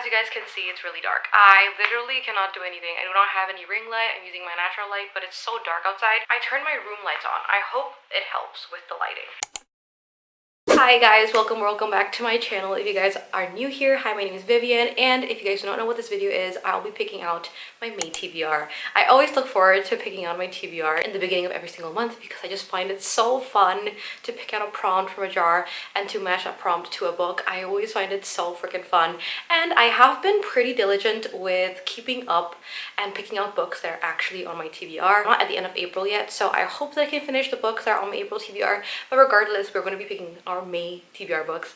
as you guys can see, it's really dark. I literally cannot do anything. I do not have any ring light. I'm using my natural light, but it's so dark outside. I turned my room lights on. I hope it helps with the lighting. Hi guys, welcome back to my channel. If you guys are new here, hi, my name is Vivian, and if you guys do not know what this video is, I'll be picking out my May TBR. I always look forward to picking out my TBR in the beginning of every single month because I just find it so fun to pick out a prompt from a jar and to match that prompt to a book. I always find it so freaking fun, and I have been pretty diligent with keeping up and picking out books that are actually on my TBR. I'm not at the end of April yet, so I hope that I can finish the books that are on my April TBR, but regardless, we're going to be picking our May TBR books.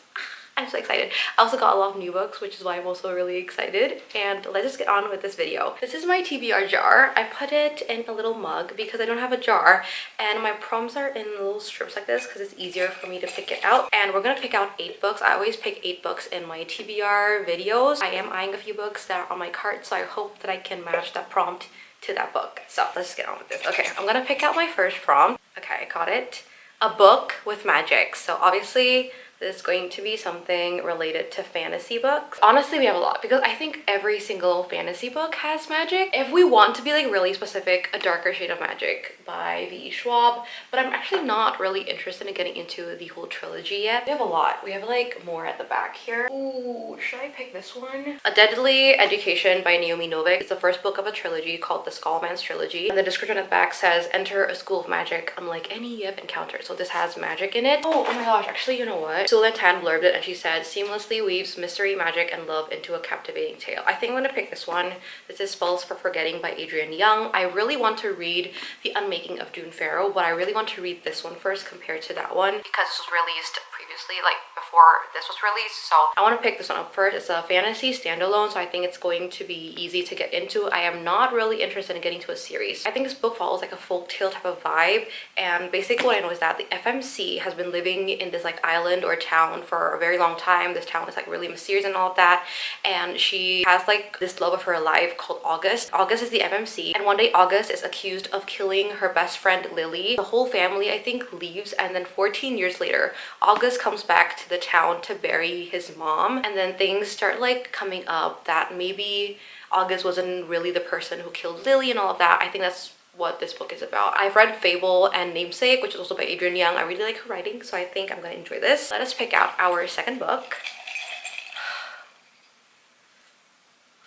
I'm so excited. I also got a lot of new books, which is why I'm also really excited. And let's just get on with this video. This is my TBR jar. I put it in a little mug because I don't have a jar, and my prompts are in little strips like this because it's easier for me to pick it out. And we're gonna pick out 8 books. I always pick 8 books in my TBR videos. I am eyeing a few books that are on my cart, so I hope that I can match that prompt to that book. So let's just get on with this. Okay, I'm gonna pick out my first prompt. Okay, I got it. A book with magic. So obviously this is going to be something related to fantasy books. Honestly, we have a lot because I think every single fantasy book has magic. If we want to be like really specific, A Darker Shade of Magic by V.E. Schwab, but I'm actually not really interested in getting into the whole trilogy yet. We have a lot. We have like more at the back here. Ooh, should I pick this one? A Deadly Education by Naomi Novik. It's the first book of a trilogy called the Skullman's Trilogy. And the description at the back says, enter a school of magic unlike any you have encountered. So this has magic in it. Oh my gosh, actually, you know what? Sulan Tan blurbed it and she said, seamlessly weaves mystery, magic, and love into a captivating tale. I think I'm gonna pick this one. This is Spells for Forgetting by Adrienne Young. I really want to read The Unmaking of Dune Pharaoh, but I really want to read this one first compared to that one because this was released previously, like before this was released. So I want to pick this one up first. It's a fantasy standalone, so I think it's going to be easy to get into. I am not really interested in getting to a series. I think this book follows like a folktale type of vibe, and basically what I know is that the FMC has been living in this like island or town for a very long time. This town is like really mysterious and all of that, and she has like this love of her life called August. August is the FMC, and one day August is accused of killing her best friend Lily. The whole family, I think, leaves, and then 14 years later August comes back to the town to bury his mom, and then things start like coming up that maybe August wasn't really the person who killed Lily and all of that. I think that's what this book is about. I've read Fable and Namesake, which is also by Adrienne Young. I really like her writing, so I think I'm gonna enjoy this. Let us pick out our second book.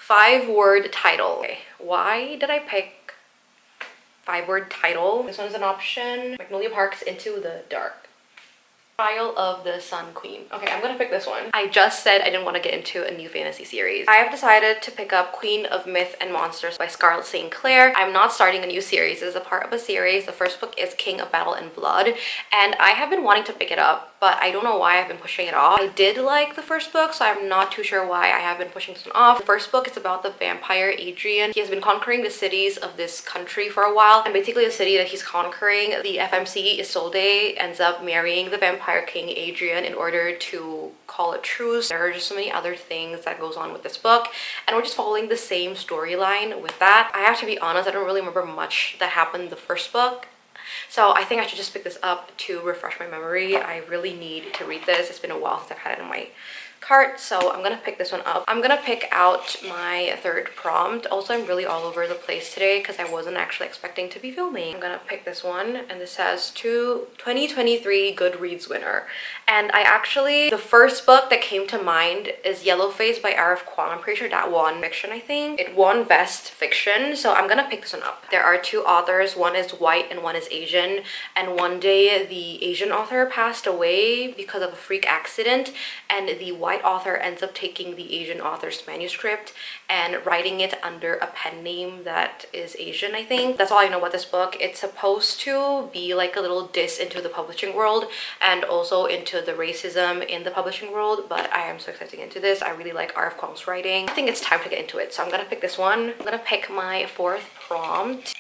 5-word title. Okay, why did I pick 5-word title? This one is an option. Magnolia Park's Into the Dark. Trial of the Sun Queen. Okay, I'm gonna pick this one. I just said I didn't want to get into a new fantasy series. I have decided to pick up Queen of Myth and Monsters by Scarlett St. Clair. I'm not starting a new series. This is a part of a series. The first book is King of Battle and Blood, and I have been wanting to pick it up, but I don't know why I've been pushing it off. I did like the first book, so I'm not too sure why I have been pushing this one off. The first book is about the vampire Adrian. He has been conquering the cities of this country for a while, and basically the city that he's conquering, the FMC Isolde ends up marrying the vampire King Adrian in order to call a truce. There are just so many other things that goes on with this book, and we're just following the same storyline with that. I have to be honest, I don't really remember much that happened in the first book, so I think I should just pick this up to refresh my memory. I really need to read this. It's been a while since I've had it in my cart, so I'm gonna pick this one up. I'm gonna pick out my third prompt. Also, I'm really all over the place today because I wasn't actually expecting to be filming. I'm gonna pick this one, and this says to 2023 Goodreads winner. And I actually, the first book that came to mind is Yellowface by Arif Kwon. I'm pretty sure that won fiction, I think. It won best fiction, so I'm gonna pick this one up. There are 2 authors. One is white and one is Asian, and one day the Asian author passed away because of a freak accident, and the white author ends up taking the Asian author's manuscript and writing it under a pen name that is Asian, I think. That's all I know about this book. It's supposed to be like a little diss into the publishing world and also into the racism in the publishing world, but I am so excited to get into this. I really like Arif Kwong's writing. I think it's time to get into it, so I'm gonna pick this one. I'm gonna pick my 4th prompt.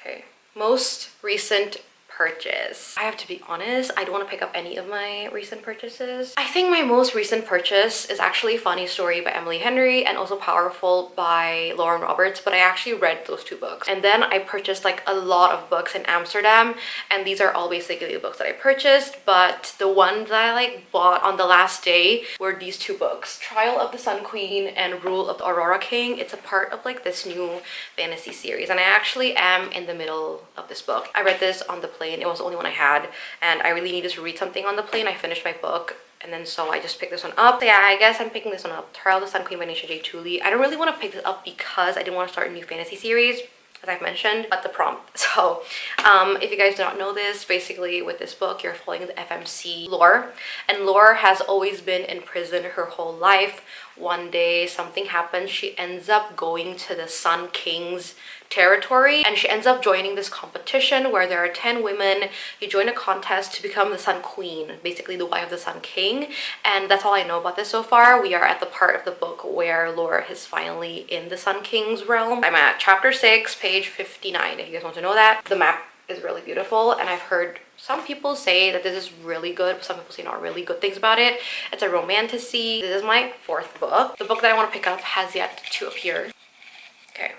Okay, most recent purchase. I have to be honest, I don't want to pick up any of my recent purchases. I think my most recent purchase is actually Funny Story by Emily Henry and also Powerful by Lauren Roberts, but I actually read those two books. And then I purchased like a lot of books in Amsterdam, and these are all basically the books that I purchased, but the ones that I like bought on the last day were these two books, Trial of the Sun Queen and Rule of the Aurora King. It's a part of like this new fantasy series, and I actually am in the middle of this book. I read this on the plane. It was the only one I had, and I really needed to read something on the plane. I finished my book, and then so I just picked this one up. So yeah, I guess I'm picking this one up. Trial of the Sun Queen by Nisha J. Tooley. I don't really want to pick this up because I didn't want to start a new fantasy series, as I've mentioned, but the prompt. So if you guys do not know this, basically with this book, you're following the FMC Lore, and Lore has always been in prison her whole life. One day something happens, she ends up going to the Sun King's territory, and she ends up joining this competition where there are 10 women. You join a contest to become the Sun Queen, basically the wife of the Sun King, and that's all I know about this so far. We are at the part of the book where Laura is finally in the Sun King's realm. I'm at chapter 6, page 59, if you guys want to know that. The map is really beautiful, and I've heard some people say that this is really good, but some people say not really good things about it. It's a romantasy. This is my 4th book. The book that I want to pick up has yet to appear. Okay.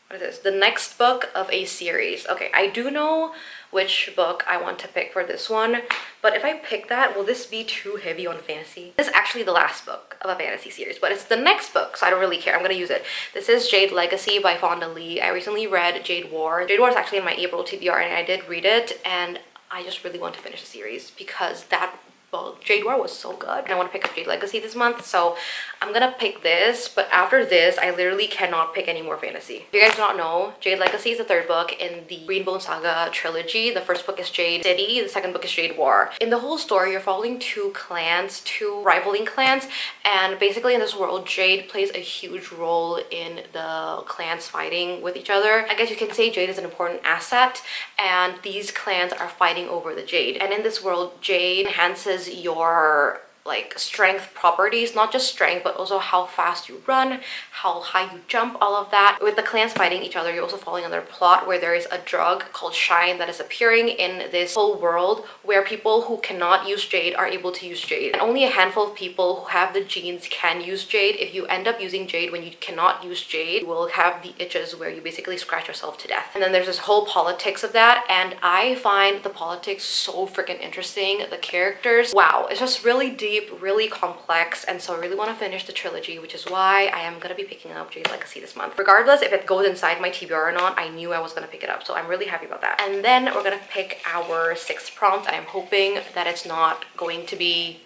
What is this? The next book of a series. Okay, I do know which book I want to pick for this one, but if I pick that, will this be too heavy on fantasy? This is actually the last book of a fantasy series, but it's the next book, so I don't really care. I'm gonna use it. This is Jade Legacy by Fonda Lee. I recently read Jade War. Jade War is actually in my April TBR, and I did read it, and I just really want to finish the series because that book, Jade War, was so good. And I want to pick up Jade Legacy this month, so I'm gonna pick this, but after this, I literally cannot pick any more fantasy. If you guys do not know, Jade Legacy is the 3rd book in the Greenbone Saga trilogy. The 1st book is Jade City, the 2nd book is Jade War. In the whole story, you're following two clans, two rivaling clans, and basically in this world, Jade plays a huge role in the clans fighting with each other. I guess you can say Jade is an important asset, and these clans are fighting over the Jade. And in this world, Jade enhances your like strength properties, not just strength but also how fast you run, how high you jump, all of that. With the clans fighting each other, you're also following another plot where there is a drug called Shine that is appearing in this whole world where people who cannot use Jade are able to use Jade, and only a handful of people who have the genes can use Jade. If you end up using Jade when you cannot use Jade, you will have the itches where you basically scratch yourself to death. And then there's this whole politics of that, and I find the politics so freaking interesting. The characters, wow, it's just really deep, really complex, and so I really want to finish the trilogy, which is why I am gonna be picking up Jade Legacy this month. Regardless if it goes inside my TBR or not, I knew I was gonna pick it up, so I'm really happy about that. And then we're gonna pick our 6th prompt, and I'm hoping that it's not going to be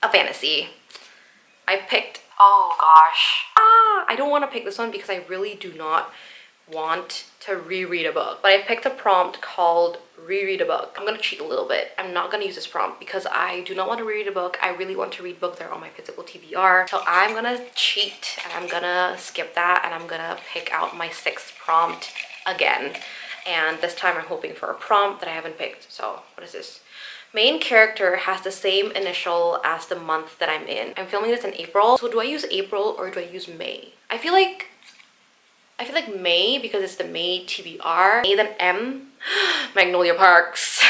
a fantasy. I picked, oh gosh, I don't want to pick this one because I really do not want to reread a book, but I picked a prompt called reread a book. I'm gonna cheat a little bit. I'm not gonna use this prompt because I do not want to reread a book. I really want to read books that are on my physical TBR, so I'm gonna cheat and I'm gonna skip that, and I'm gonna pick out my 6th prompt again, and this time I'm hoping for a prompt that I haven't picked. So what is this? Main character has the same initial as the month that I'm in. I'm filming this in April, so do I use April or do I use May? I feel like May because it's the May TBR. May then M. Magnolia Parks.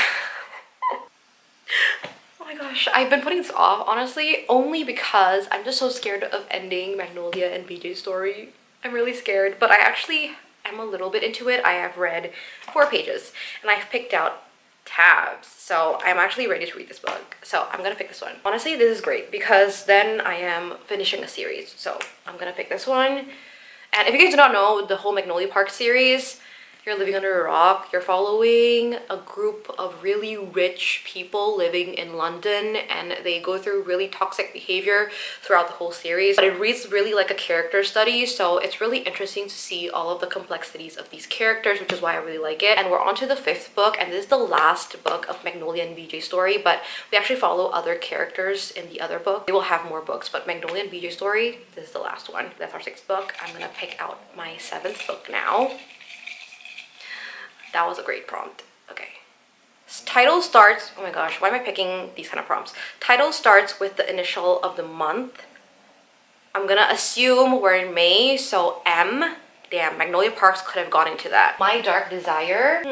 Oh my gosh, I've been putting this off, honestly, only because I'm just so scared of ending Magnolia and BJ's story. I'm really scared, but I actually am a little bit into it. I have read 4 pages, and I've picked out tabs, so I'm actually ready to read this book. So I'm gonna pick this one. Honestly, this is great because then I am finishing a series, so I'm gonna pick this one. And if you guys do not know, the whole Magnolia Park series, you're living under a rock. You're following a group of really rich people living in London, and they go through really toxic behavior throughout the whole series. But it reads really like a character study, so it's really interesting to see all of the complexities of these characters, which is why I really like it. And we're on to the 5th book, and this is the last book of Magnolia and BJ story, but we actually follow other characters in the other book. They will have more books, but Magnolia and BJ story, this is the last one. That's our 6th book. I'm gonna pick out my 7th book now. That was a great prompt. Okay. Title starts, oh my gosh, why am I picking these kind of prompts? Title starts with the initial of the month. I'm gonna assume we're in May, so M. Damn, Magnolia Parks could have gone into that. My Dark Desire.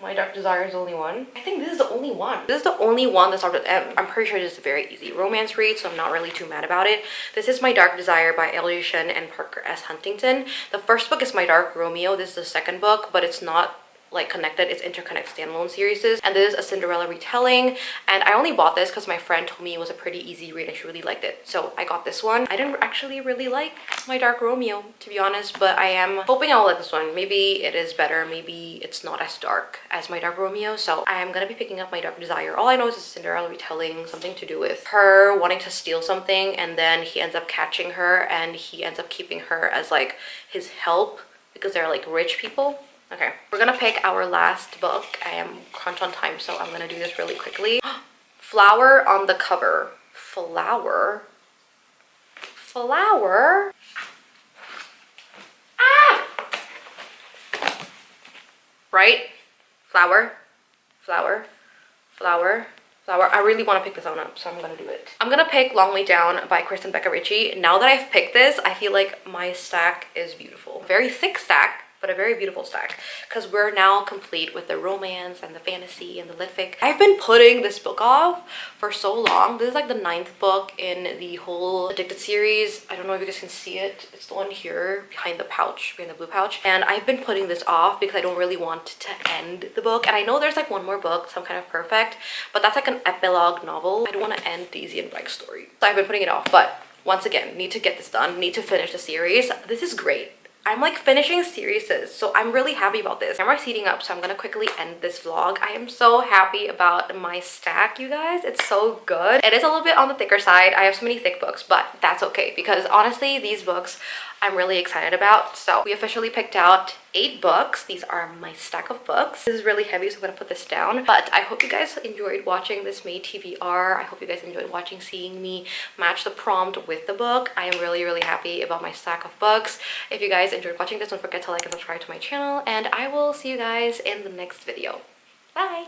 My Dark Desire is the only one. I think this is the only one. This is the only one that starts with M. I'm pretty sure this is a very easy romance read, so I'm not really too mad about it. This is My Dark Desire by Ellie Shen and Parker S. Huntington. The first book is My Dark Romeo. This is the second book, but it's not like connected. It's interconnect standalone series, and this is a Cinderella retelling. And I only bought this because my friend told me it was a pretty easy read and she really liked it, so I got this one. I didn't actually really like My Dark Romeo, to be honest, but I am hoping I will like this one. Maybe it is better, maybe it's not as dark as My Dark Romeo, so I am gonna be picking up My Dark Desire. All I know is it's a Cinderella retelling, something to do with her wanting to steal something, and then he ends up catching her and he ends up keeping her as like his help because they're like rich people. Okay, we're gonna pick our last book. I am crunch on time, so I'm gonna do this really quickly. Flower on the cover. Flower? Flower? Ah! Right? Flower? Flower? Flower? Flower. I really want to pick this one up, so I'm gonna do it. I'm gonna pick Long Way Down by Kristen Becca Ritchie. Now that I've picked this, I feel like my stack is beautiful. Very thick stack, but a very beautiful stack, because we're now complete with the romance and the fantasy and the lit fic. I've been putting this book off for so long. This is like the 9th book in the whole Addicted series. I don't know if you guys can see it. It's the one here behind the pouch, behind the blue pouch. And I've been putting this off because I don't really want to end the book. And I know there's like one more book, Some Kind of Perfect, but that's like an epilogue novel. I don't want to end the Izzy and Bryce story, so I've been putting it off. But once again, need to get this done, need to finish the series. This is great. I'm like finishing series, so I'm really happy about this. Camera's heating up, so I'm gonna quickly end this vlog. I am so happy about my stack, you guys. It's so good. It is a little bit on the thicker side. I have so many thick books, but that's okay, because honestly, these books I'm really excited about. So we officially picked out 8 books. These are my stack of books. This is really heavy, so I'm gonna put this down. But I hope you guys enjoyed watching this May TBR. I hope you guys enjoyed seeing me match the prompt with the book. I am really, really happy about my stack of books. If you guys enjoyed watching this, don't forget to like and subscribe to my channel, and I will see you guys in the next video. Bye!